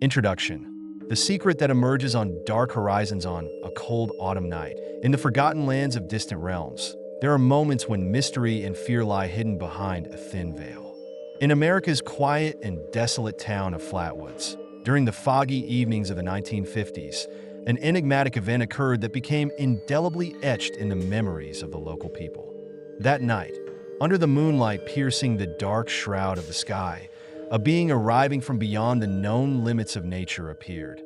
Introduction. The secret that emerges on dark horizons on a cold autumn night. In the forgotten lands of distant realms, there are moments when mystery and fear lie hidden behind a thin veil. In America's quiet and desolate town of Flatwoods, during the foggy evenings of the 1950s, an enigmatic event occurred that became indelibly etched in the memories of the local people. That night, under the moonlight piercing the dark shroud of the sky, a being arriving from beyond the known limits of nature appeared,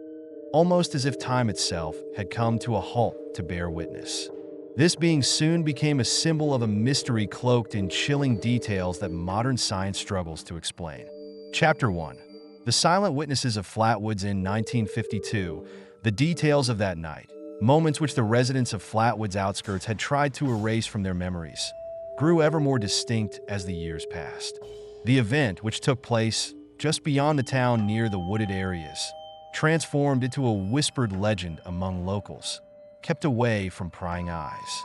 almost as if time itself had come to a halt to bear witness. This being soon became a symbol of a mystery cloaked in chilling details that modern science struggles to explain. Chapter 1. The Silent Witnesses of Flatwoods in 1952. The details of that night, moments which the residents of Flatwoods' outskirts had tried to erase from their memories, grew ever more distinct as the years passed. The event, which took place just beyond the town near the wooded areas, transformed into a whispered legend among locals, kept away from prying eyes.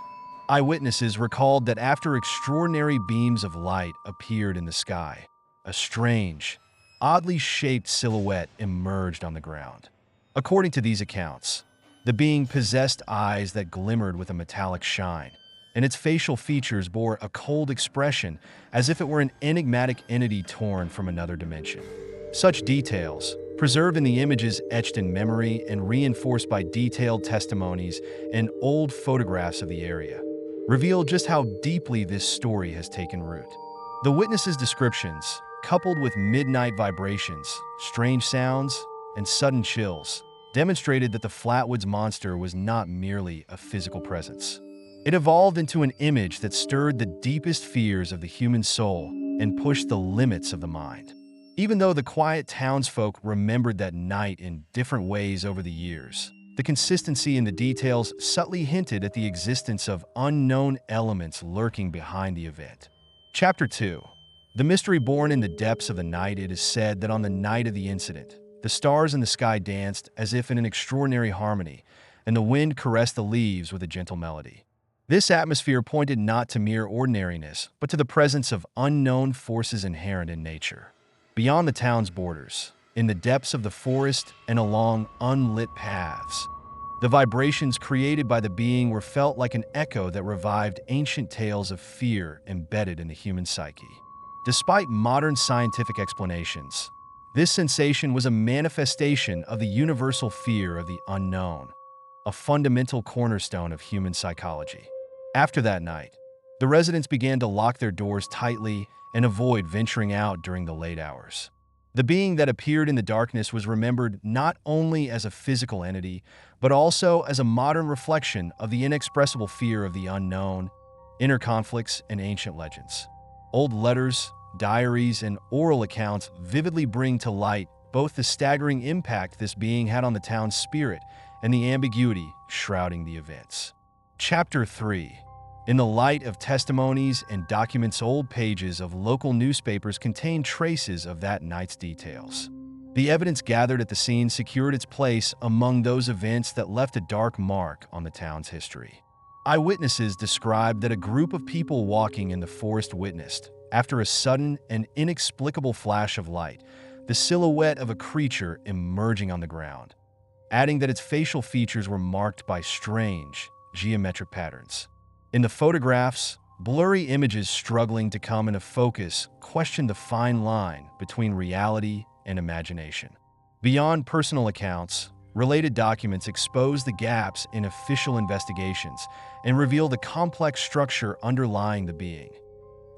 Eyewitnesses recalled that after extraordinary beams of light appeared in the sky, a strange, oddly shaped silhouette emerged on the ground. According to these accounts, the being possessed eyes that glimmered with a metallic shine, and its facial features bore a cold expression as if it were an enigmatic entity torn from another dimension. Such details, preserved in the images etched in memory and reinforced by detailed testimonies and old photographs of the area, reveal just how deeply this story has taken root. The witnesses' descriptions, coupled with midnight vibrations, strange sounds, and sudden chills, demonstrated that the Flatwoods Monster was not merely a physical presence. It evolved into an image that stirred the deepest fears of the human soul and pushed the limits of the mind. Even though the quiet townsfolk remembered that night in different ways over the years, the consistency in the details subtly hinted at the existence of unknown elements lurking behind the event. Chapter 2. The mystery born in the depths of the night. It is said that on the night of the incident, the stars in the sky danced as if in an extraordinary harmony, and the wind caressed the leaves with a gentle melody. This atmosphere pointed not to mere ordinariness, but to the presence of unknown forces inherent in nature. Beyond the town's borders, in the depths of the forest and along unlit paths, the vibrations created by the being were felt like an echo that revived ancient tales of fear embedded in the human psyche. Despite modern scientific explanations, this sensation was a manifestation of the universal fear of the unknown, a fundamental cornerstone of human psychology. After that night, the residents began to lock their doors tightly and avoid venturing out during the late hours. The being that appeared in the darkness was remembered not only as a physical entity, but also as a modern reflection of the inexpressible fear of the unknown, inner conflicts, and ancient legends. Old letters, diaries, and oral accounts vividly bring to light both the staggering impact this being had on the town's spirit and the ambiguity shrouding the events. Chapter 3. In the light of testimonies and documents, old pages of local newspapers contain traces of that night's details. The evidence gathered at the scene secured its place among those events that left a dark mark on the town's history. Eyewitnesses described that a group of people walking in the forest witnessed, after a sudden and inexplicable flash of light, the silhouette of a creature emerging on the ground, adding that its facial features were marked by strange, geometric patterns. In the photographs, blurry images struggling to come into focus questioned the fine line between reality and imagination. Beyond personal accounts, related documents expose the gaps in official investigations and reveal the complex structure underlying the being,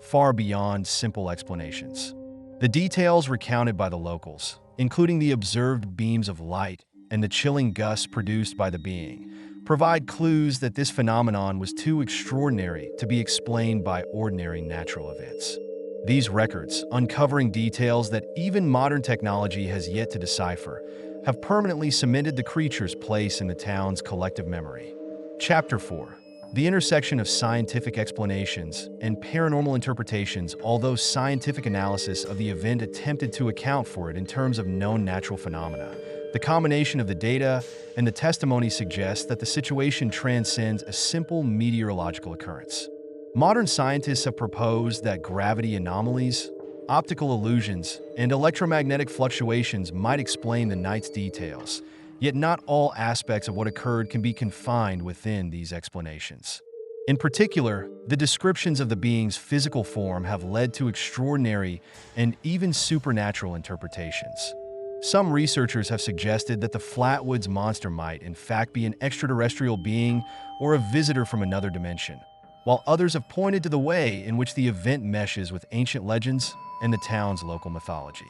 far beyond simple explanations. The details recounted by the locals, including the observed beams of light and the chilling gusts produced by the being, provide clues that this phenomenon was too extraordinary to be explained by ordinary natural events. These records, uncovering details that even modern technology has yet to decipher, have permanently cemented the creature's place in the town's collective memory. Chapter 4. The intersection of scientific explanations and paranormal interpretations. Although scientific analysis of the event attempted to account for it in terms of known natural phenomena, the combination of the data and the testimony suggests that the situation transcends a simple meteorological occurrence. Modern scientists have proposed that gravity anomalies, optical illusions, and electromagnetic fluctuations might explain the night's details, yet not all aspects of what occurred can be confined within these explanations. In particular, the descriptions of the being's physical form have led to extraordinary and even supernatural interpretations. Some researchers have suggested that the Flatwoods Monster might, in fact, be an extraterrestrial being or a visitor from another dimension, while others have pointed to the way in which the event meshes with ancient legends and the town's local mythology.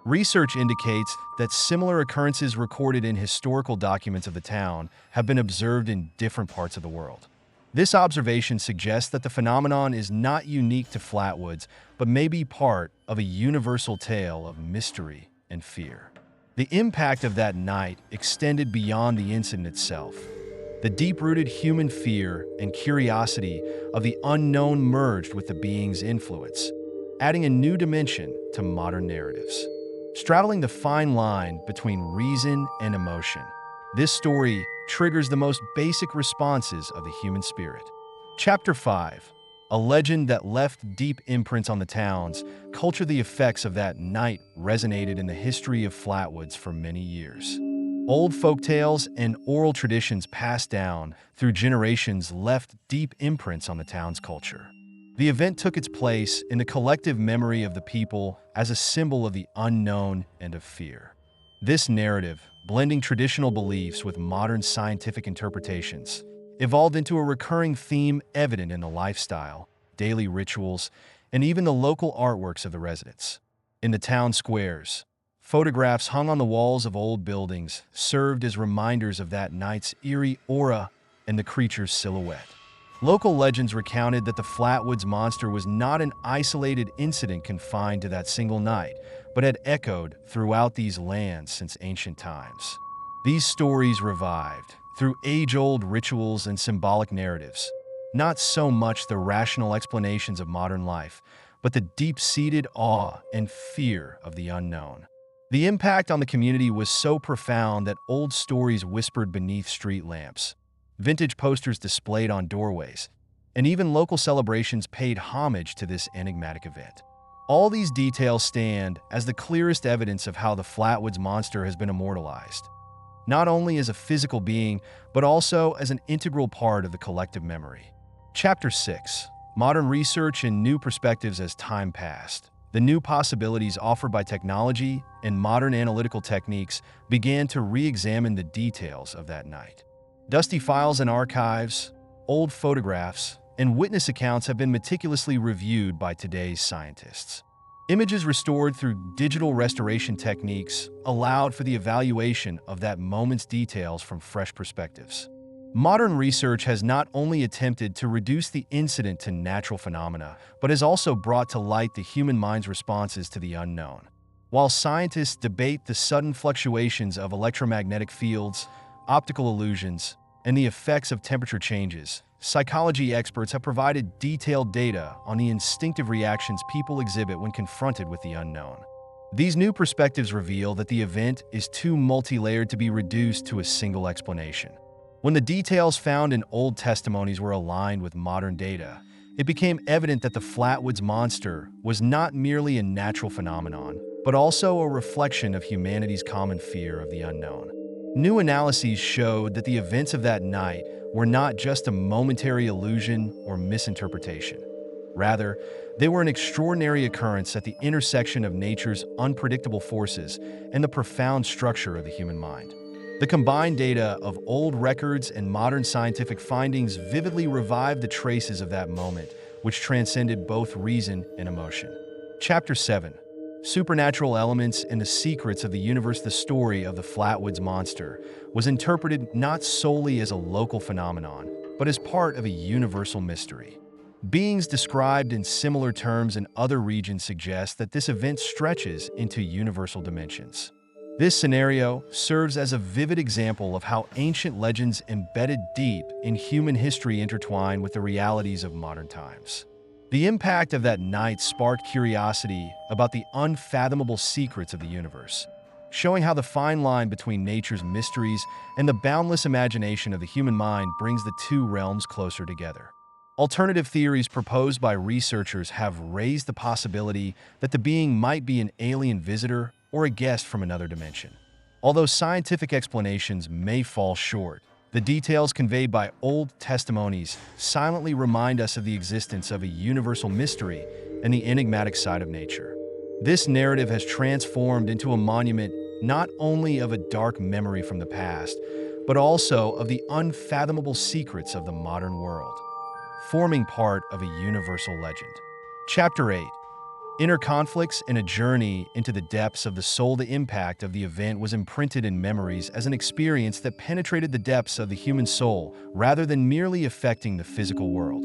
Research indicates that similar occurrences recorded in historical documents of the town have been observed in different parts of the world. This observation suggests that the phenomenon is not unique to Flatwoods, but may be part of a universal tale of mystery and fear. The impact of that night extended beyond the incident itself. The deep-rooted human fear and curiosity of the unknown merged with the being's influence, adding a new dimension to modern narratives. Straddling the fine line between reason and emotion, this story triggers the most basic responses of the human spirit. Chapter 5. A legend that left deep imprints on the town's culture. The effects of that night resonated in the history of Flatwoods for many years. Old folktales and oral traditions passed down through generations left deep imprints on the town's culture. The event took its place in the collective memory of the people as a symbol of the unknown and of fear. This narrative, blending traditional beliefs with modern scientific interpretations, evolved into a recurring theme evident in the lifestyle, daily rituals, and even the local artworks of the residents. In the town squares, photographs hung on the walls of old buildings served as reminders of that night's eerie aura and the creature's silhouette. Local legends recounted that the Flatwoods Monster was not an isolated incident confined to that single night, but had echoed throughout these lands since ancient times. These stories revived through age-old rituals and symbolic narratives, not so much the rational explanations of modern life, but the deep-seated awe and fear of the unknown. The impact on the community was so profound that old stories whispered beneath street lamps, vintage posters displayed on doorways, and even local celebrations paid homage to this enigmatic event. All these details stand as the clearest evidence of how the Flatwoods Monster has been immortalized, not only as a physical being, but also as an integral part of the collective memory. Chapter 6. Modern research and new perspectives. As time passed, the new possibilities offered by technology and modern analytical techniques began to re-examine the details of that night. Dusty files and archives, old photographs, and witness accounts have been meticulously reviewed by today's scientists. Images restored through digital restoration techniques allowed for the evaluation of that moment's details from fresh perspectives. Modern research has not only attempted to reduce the incident to natural phenomena, but has also brought to light the human mind's responses to the unknown. While scientists debate the sudden fluctuations of electromagnetic fields, optical illusions, and the effects of temperature changes, psychology experts have provided detailed data on the instinctive reactions people exhibit when confronted with the unknown. These new perspectives reveal that the event is too multi-layered to be reduced to a single explanation. When the details found in old testimonies were aligned with modern data, it became evident that the Flatwoods Monster was not merely a natural phenomenon, but also a reflection of humanity's common fear of the unknown. New analyses showed that the events of that night were not just a momentary illusion or misinterpretation. Rather, they were an extraordinary occurrence at the intersection of nature's unpredictable forces and the profound structure of the human mind. The combined data of old records and modern scientific findings vividly revived the traces of that moment, which transcended both reason and emotion. Chapter 7. Supernatural elements and the secrets of the universe. The story of the Flatwoods Monster was interpreted not solely as a local phenomenon, but as part of a universal mystery. Beings described in similar terms in other regions suggest that this event stretches into universal dimensions. This scenario serves as a vivid example of how ancient legends embedded deep in human history intertwine with the realities of modern times. The impact of that night sparked curiosity about the unfathomable secrets of the universe, showing how the fine line between nature's mysteries and the boundless imagination of the human mind brings the two realms closer together. Alternative theories proposed by researchers have raised the possibility that the being might be an alien visitor or a guest from another dimension. Although scientific explanations may fall short, the details conveyed by old testimonies silently remind us of the existence of a universal mystery and the enigmatic side of nature. This narrative has transformed into a monument not only of a dark memory from the past, but also of the unfathomable secrets of the modern world, forming part of a universal legend. Chapter 8. Inner conflicts and a journey into the depths of the soul. The impact of the event was imprinted in memories as an experience that penetrated the depths of the human soul rather than merely affecting the physical world,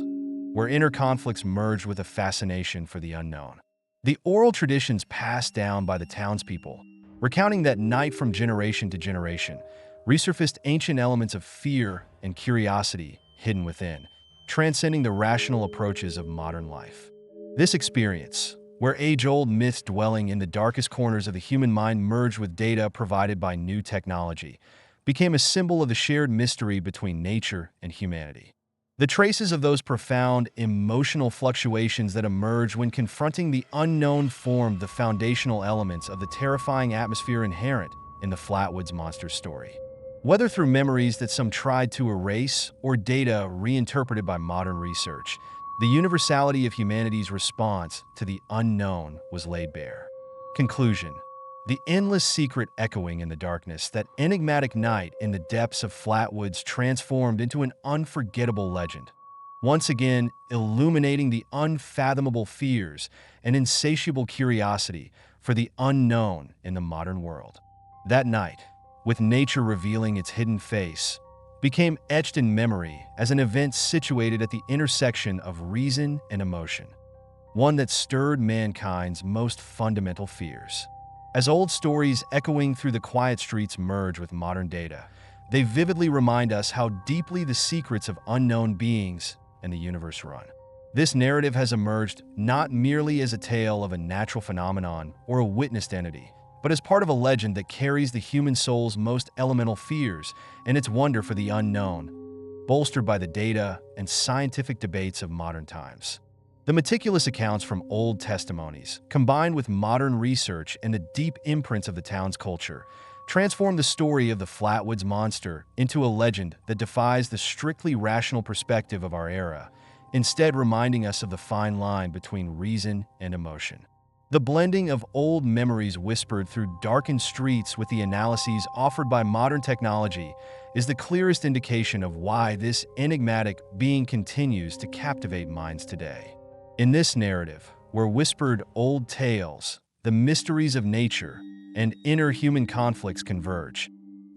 where inner conflicts merged with a fascination for the unknown. The oral traditions passed down by the townspeople, recounting that night from generation to generation, resurfaced ancient elements of fear and curiosity hidden within, transcending the rational approaches of modern life. This experience, where age-old myths dwelling in the darkest corners of the human mind merged with data provided by new technology, became a symbol of the shared mystery between nature and humanity. The traces of those profound emotional fluctuations that emerge when confronting the unknown formed the foundational elements of the terrifying atmosphere inherent in the Flatwoods Monster story. Whether through memories that some tried to erase or data reinterpreted by modern research, the universality of humanity's response to the unknown was laid bare. Conclusion. The endless secret echoing in the darkness, that enigmatic night in the depths of Flatwoods transformed into an unforgettable legend, once again illuminating the unfathomable fears and insatiable curiosity for the unknown in the modern world. That night, with nature revealing its hidden face, became etched in memory as an event situated at the intersection of reason and emotion, one that stirred mankind's most fundamental fears. As old stories echoing through the quiet streets merge with modern data, they vividly remind us how deeply the secrets of unknown beings and the universe run. This narrative has emerged not merely as a tale of a natural phenomenon or a witnessed entity, but as part of a legend that carries the human soul's most elemental fears and its wonder for the unknown, bolstered by the data and scientific debates of modern times. The meticulous accounts from old testimonies, combined with modern research and the deep imprints of the town's culture, transform the story of the Flatwoods Monster into a legend that defies the strictly rational perspective of our era, instead reminding us of the fine line between reason and emotion. The blending of old memories whispered through darkened streets with the analyses offered by modern technology is the clearest indication of why this enigmatic being continues to captivate minds today. In this narrative, where whispered old tales, the mysteries of nature, and inner human conflicts converge,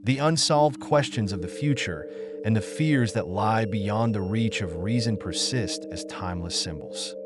the unsolved questions of the future and the fears that lie beyond the reach of reason persist as timeless symbols.